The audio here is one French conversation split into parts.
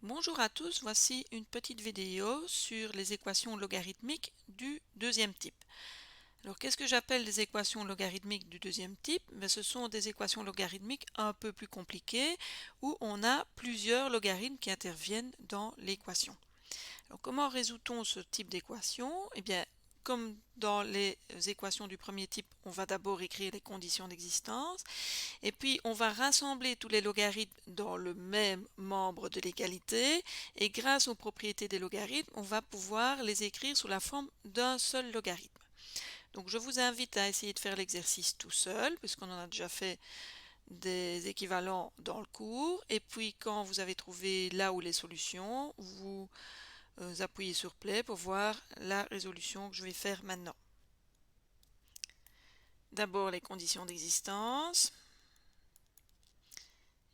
Bonjour à tous, voici une petite vidéo sur les équations logarithmiques du deuxième type. Alors qu'est-ce que j'appelle les équations logarithmiques du deuxième type? Ce sont des équations logarithmiques un peu plus compliquées où on a plusieurs logarithmes qui interviennent dans l'équation. Alors comment résout-on ce type d'équation? Eh bien, comme dans les équations du premier type, on va d'abord écrire les conditions d'existence et puis on va rassembler tous les logarithmes dans le même membre de l'égalité et grâce aux propriétés des logarithmes, on va pouvoir les écrire sous la forme d'un seul logarithme. Donc je vous invite à essayer de faire l'exercice tout seul puisqu'on en a déjà fait des équivalents dans le cours et puis quand vous avez trouvé là où les solutions, vous appuyez sur play pour voir la résolution que je vais faire maintenant. D'abord les conditions d'existence.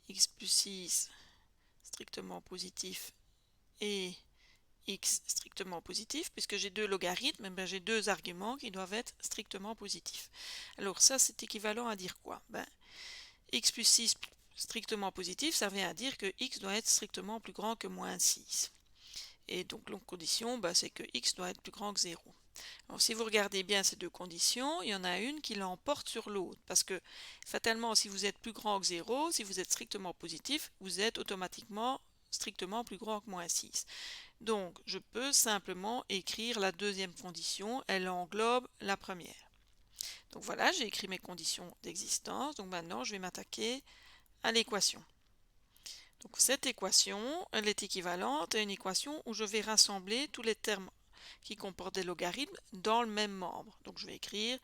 X plus 6 strictement positif et x strictement positif, puisque j'ai deux logarithmes, j'ai deux arguments qui doivent être strictement positifs. Alors ça, c'est équivalent à dire quoi? X plus 6 strictement positif, ça vient à dire que x doit être strictement plus grand que moins 6. Et donc l'autre condition, c'est que x doit être plus grand que 0. Alors si vous regardez bien ces deux conditions, il y en a une qui l'emporte sur l'autre, parce que fatalement, si vous êtes plus grand que 0, si vous êtes strictement positif, vous êtes automatiquement strictement plus grand que moins 6. Donc je peux simplement écrire la deuxième condition, elle englobe la première. Donc voilà, j'ai écrit mes conditions d'existence, donc maintenant je vais m'attaquer à l'équation. Donc cette équation, elle est équivalente à une équation où je vais rassembler tous les termes qui comportent des logarithmes dans le même membre. Donc je vais écrire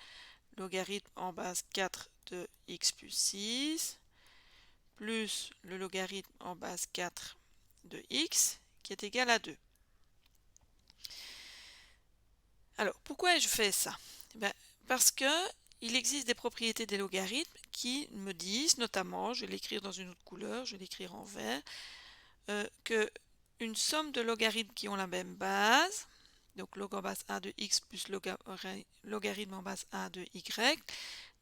logarithme en base 4 de x plus 6 plus le logarithme en base 4 de x qui est égal à 2. Alors pourquoi je fais ça? Parce que il existe des propriétés des logarithmes qui me disent, notamment, je vais l'écrire dans une autre couleur, je vais l'écrire en vert, que une somme de logarithmes qui ont la même base, donc log en base a de x plus logarithme en base a de y,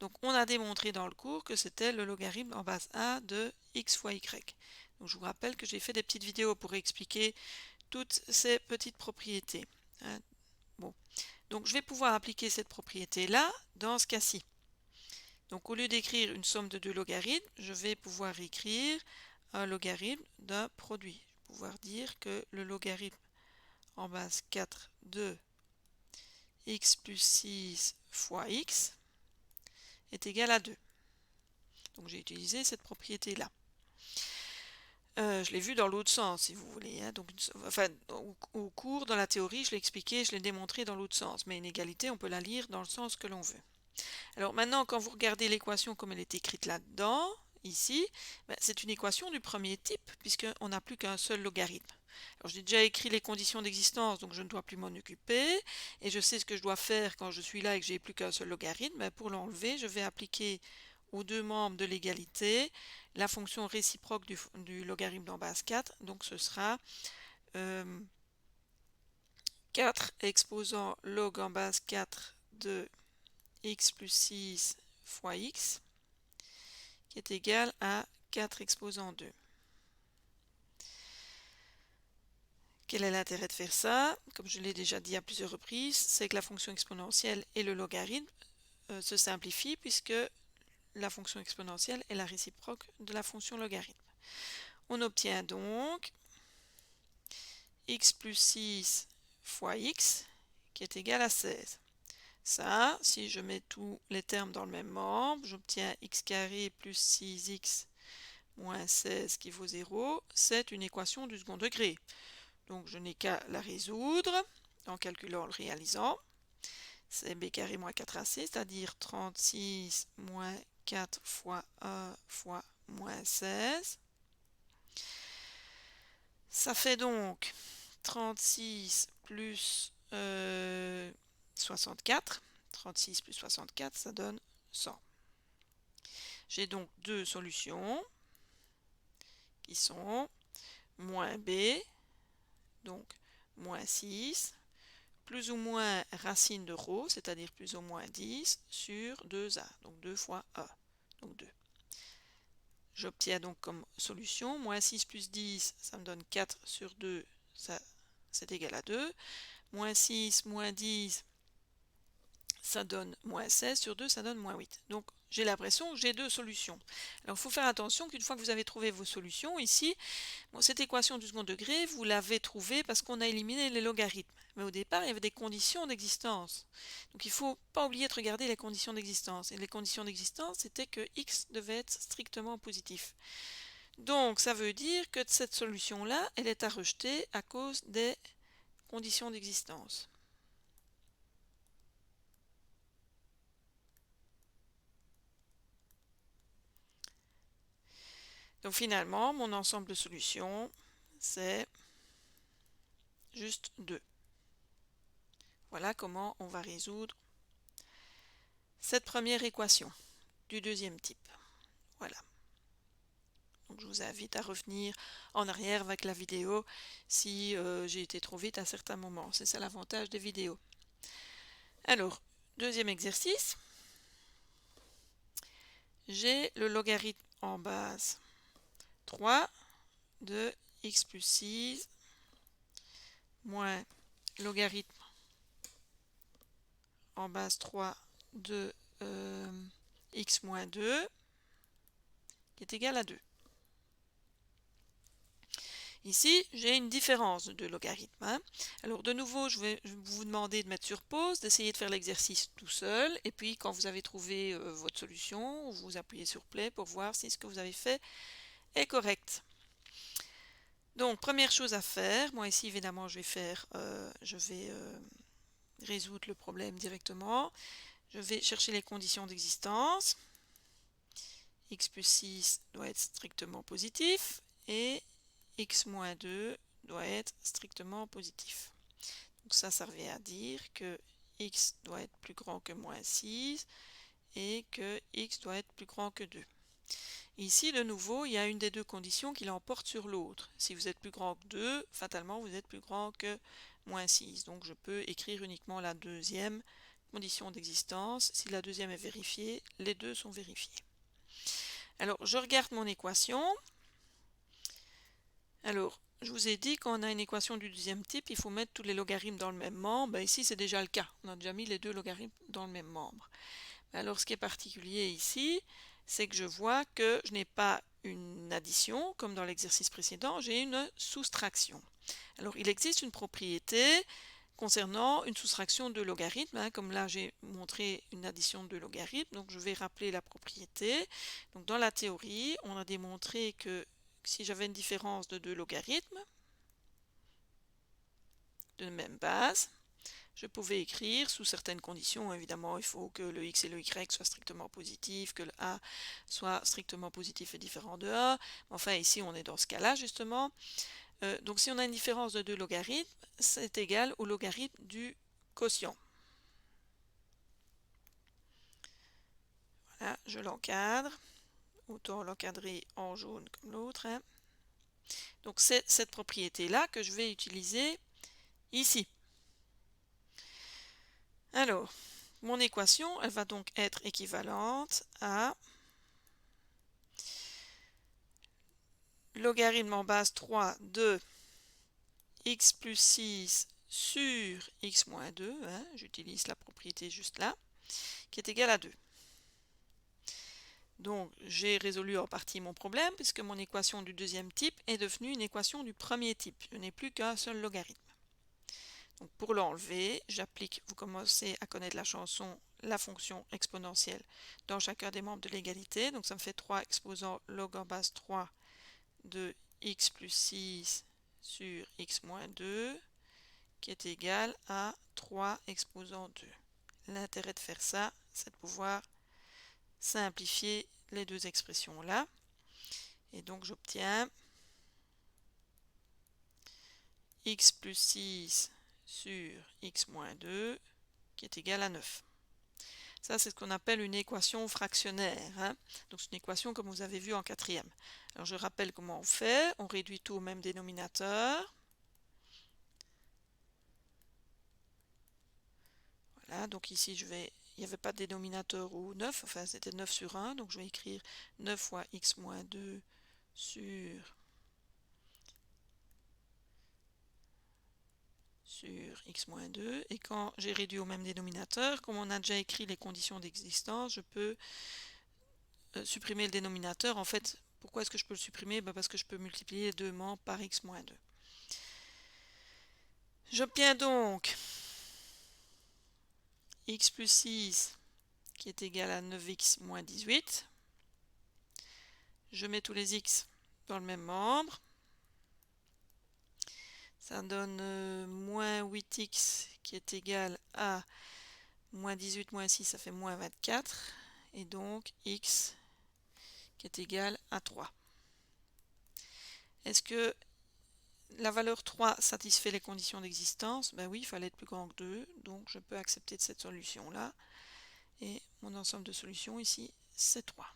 donc on a démontré dans le cours que c'était le logarithme en base a de x fois y. Donc je vous rappelle que j'ai fait des petites vidéos pour expliquer toutes ces petites propriétés. Bon. Donc je vais pouvoir appliquer cette propriété-là dans ce cas-ci. Donc au lieu d'écrire une somme de deux logarithmes, je vais pouvoir écrire un logarithme d'un produit. Je vais pouvoir dire que le logarithme en base 4 de x plus 6 fois x est égal à 2. Donc j'ai utilisé cette propriété-là. Je l'ai vu dans l'autre sens, si vous voulez. Donc, au cours, dans la théorie, je l'ai expliqué, je l'ai démontré dans l'autre sens. Mais une égalité, on peut la lire dans le sens que l'on veut. Alors maintenant, quand vous regardez l'équation comme elle est écrite là-dedans, ici, c'est une équation du premier type, puisqu'on n'a plus qu'un seul logarithme. Alors j'ai déjà écrit les conditions d'existence, donc je ne dois plus m'en occuper, et je sais ce que je dois faire quand je suis là et que j'ai plus qu'un seul logarithme. Pour l'enlever, je vais appliquer aux deux membres de l'égalité la fonction réciproque du logarithme en base 4, donc ce sera 4 exposant log en base 4 de x plus 6 fois x qui est égal à 4 exposant 2. Quel est l'intérêt de faire ça? Comme je l'ai déjà dit à plusieurs reprises, c'est que la fonction exponentielle et le logarithme se simplifient puisque la fonction exponentielle est la réciproque de la fonction logarithme. On obtient donc x plus 6 fois x qui est égal à 16. Ça, si je mets tous les termes dans le même membre, j'obtiens x carré plus 6x moins 16 qui vaut 0. C'est une équation du second degré. Donc je n'ai qu'à la résoudre en calculant le réalisant. C'est b carré moins 4ac, c'est-à-dire 36 moins 4 fois 1 fois moins 16. Ça fait donc 36 plus 64. 36 plus 64, ça donne 100. J'ai donc deux solutions qui sont moins b, donc moins 6, plus ou moins racine de ρ, c'est-à-dire plus ou moins 10, sur 2a, donc 2 fois a, donc 2. j'obtiens donc comme solution moins 6 plus 10, ça me donne 4 sur 2, ça c'est égal à 2. Moins 6, moins 10, ça donne moins 16 sur 2, ça donne moins 8. Donc j'ai l'impression que j'ai deux solutions. Alors il faut faire attention qu'une fois que vous avez trouvé vos solutions, ici, bon, cette équation du second degré, vous l'avez trouvée parce qu'on a éliminé les logarithmes. Mais au départ, il y avait des conditions d'existence. Donc il ne faut pas oublier de regarder les conditions d'existence. Et les conditions d'existence, c'était que x devait être strictement positif. Donc ça veut dire que cette solution-là, elle est à rejeter à cause des conditions d'existence. Donc finalement, mon ensemble de solutions, c'est juste 2. Voilà comment on va résoudre cette première équation du deuxième type. Voilà. Donc je vous invite à revenir en arrière avec la vidéo si j'ai été trop vite à certains moments. C'est ça l'avantage des vidéos. Alors, deuxième exercice. J'ai le logarithme en base 3 de x plus 6 moins logarithme en base 3 de x moins 2 qui est égal à 2. Ici, j'ai une différence de logarithme. Alors de nouveau, je vais vous demander de mettre sur pause, d'essayer de faire l'exercice tout seul, et puis quand vous avez trouvé votre solution, vous appuyez sur play pour voir si ce que vous avez fait est correct. Donc première chose à faire, moi ici évidemment je vais résoudre le problème directement. Je vais chercher les conditions d'existence. X plus 6 doit être strictement positif et x moins 2 doit être strictement positif. Donc ça revient à dire que x doit être plus grand que moins 6 et que x doit être plus grand que 2. Ici, de nouveau, il y a une des deux conditions qui l'emporte sur l'autre. Si vous êtes plus grand que 2, fatalement, vous êtes plus grand que moins 6. Donc je peux écrire uniquement la deuxième condition d'existence. Si la deuxième est vérifiée, les deux sont vérifiés. Alors, je regarde mon équation. Alors, je vous ai dit qu'on a une équation du deuxième type, il faut mettre tous les logarithmes dans le même membre. Ici, c'est déjà le cas. On a déjà mis les deux logarithmes dans le même membre. Alors, ce qui est particulier ici, c'est que je vois que je n'ai pas une addition, comme dans l'exercice précédent, j'ai une soustraction. Alors, il existe une propriété concernant une soustraction de logarithmes, comme là j'ai montré une addition de logarithmes, donc je vais rappeler la propriété. Donc dans la théorie, on a démontré que si j'avais une différence de deux logarithmes de même base, je pouvais écrire sous certaines conditions. Évidemment, il faut que le x et le y soient strictement positifs, que le a soit strictement positif et différent de a. Enfin, ici, on est dans ce cas-là, justement. Donc, si on a une différence de deux logarithmes, c'est égal au logarithme du quotient. Voilà, je l'encadre. Autant l'encadrer en jaune comme l'autre. Donc, c'est cette propriété-là que je vais utiliser ici. Alors, mon équation, elle va donc être équivalente à logarithme en base 3 de x plus 6 sur x moins 2, j'utilise la propriété juste là, qui est égal à 2. Donc, j'ai résolu en partie mon problème, puisque mon équation du deuxième type est devenue une équation du premier type. Je n'ai plus qu'un seul logarithme. Donc pour l'enlever, j'applique, vous commencez à connaître la chanson, la fonction exponentielle dans chacun des membres de l'égalité. Donc ça me fait 3 exposants log en base 3 de x plus 6 sur x moins 2 qui est égal à 3 exposant 2. L'intérêt de faire ça, c'est de pouvoir simplifier les deux expressions-là. Et donc j'obtiens x plus 6 sur x moins 2 qui est égal à 9. Ça, c'est ce qu'on appelle une équation fractionnaire. Donc, c'est une équation comme vous avez vu en quatrième. Alors, je rappelle comment on fait. On réduit tout au même dénominateur. Voilà, donc ici, je vais il n'y avait pas de dénominateur au 9, enfin c'était 9 sur 1, donc je vais écrire 9 fois x moins 2 sur x moins 2, et quand j'ai réduit au même dénominateur, comme on a déjà écrit les conditions d'existence, je peux supprimer le dénominateur. En fait, pourquoi est-ce que je peux le supprimer? Parce que je peux multiplier les deux membres par x moins 2. J'obtiens donc x plus 6 qui est égal à 9x moins 18. Je mets tous les x dans le même membre. Ça donne moins 8x qui est égal à moins 18 moins 6, ça fait moins 24. Et donc x qui est égal à 3. Est-ce que la valeur 3 satisfait les conditions d'existence? Ben oui, il fallait être plus grand que 2, donc je peux accepter de cette solution-là. Et mon ensemble de solutions ici, c'est 3.